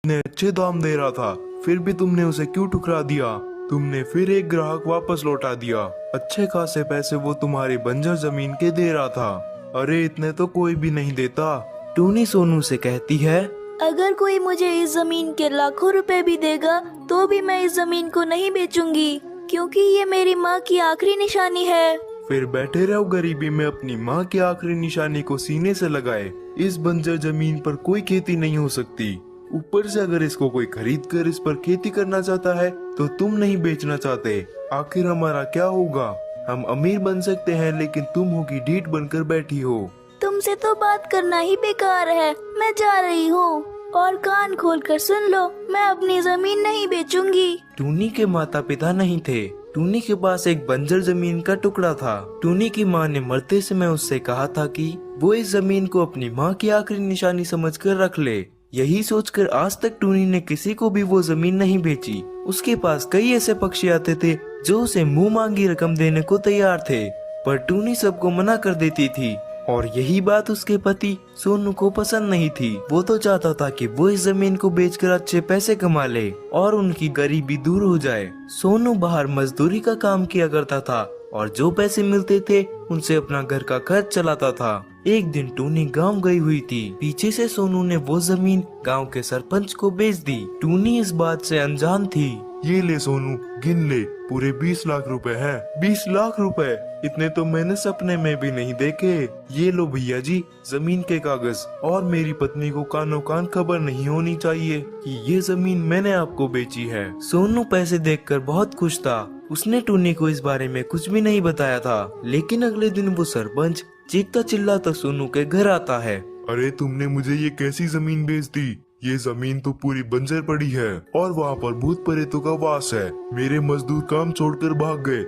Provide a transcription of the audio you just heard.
ने अच्छे दाम दे रहा था, फिर भी तुमने उसे क्यों ठुकरा दिया? तुमने फिर एक ग्राहक वापस लौटा दिया। अच्छे खासे पैसे वो तुम्हारी बंजर जमीन के दे रहा था। अरे इतने तो कोई भी नहीं देता। टूनी सोनू से कहती है, अगर कोई मुझे इस जमीन के लाखों रुपए भी देगा तो भी मैं इस जमीन को नहीं बेचूंगी, क्योंकि ये मेरी माँ की आखिरी निशानी है। फिर बैठे रहो गरीबी में अपनी माँ की आखिरी निशानी को सीने से लगाए। इस बंजर जमीन पर कोई खेती नहीं हो सकती। ऊपर से अगर इसको कोई खरीद कर इस पर खेती करना चाहता है तो तुम नहीं बेचना चाहते। आखिर हमारा क्या होगा? हम अमीर बन सकते हैं लेकिन तुम होगी ढीठ बनकर बैठी हो। तुमसे तो बात करना ही बेकार है। मैं जा रही हूँ और कान खोल कर सुन लो, मैं अपनी जमीन नहीं बेचूंगी। टूनी के माता पिता नहीं थे। टूनी के पास एक बंजर जमीन का टुकड़ा था। टूनी की माँ ने मरते समय उससे कहा था कि वो इस जमीन को अपनी माँ की आखिरी निशानी समझकर रख ले। यही सोचकर आज तक टूनी ने किसी को भी वो जमीन नहीं बेची। उसके पास कई ऐसे पक्षी आते थे जो उसे मुंह मांगी रकम देने को तैयार थे, पर टूनी सबको मना कर देती थी। और यही बात उसके पति सोनू को पसंद नहीं थी। वो तो चाहता था कि वो इस जमीन को बेचकर अच्छे पैसे कमा ले और उनकी गरीबी दूर हो जाए। सोनू बाहर मजदूरी का काम किया करता था और जो पैसे मिलते थे उनसे अपना घर का खर्च चलाता था। एक दिन टूनी गांव गई हुई थी। पीछे से सोनू ने वो जमीन गांव के सरपंच को बेच दी। टूनी इस बात से अनजान थी। ये ले सोनू, गिन ले, पूरे 20 लाख रुपए हैं। 20 लाख रुपए, इतने तो मैंने सपने में भी नहीं देखे। ये लो भैया जी जमीन के कागज। और मेरी पत्नी को कानो कान खबर नहीं होनी चाहिए कि ये जमीन मैंने आपको बेची है। सोनू पैसे देखकर बहुत खुश था। उसने टूनी को इस बारे में कुछ भी नहीं बताया था। लेकिन अगले दिन वो सरपंच चीखता चिल्लाता सोनू के घर आता है। अरे तुमने मुझे ये कैसी जमीन बेच दी? ये जमीन तो पूरी बंजर पड़ी है और वहाँ पर भूत प्रेतों का वास है। मेरे मजदूर काम छोड़कर भाग गए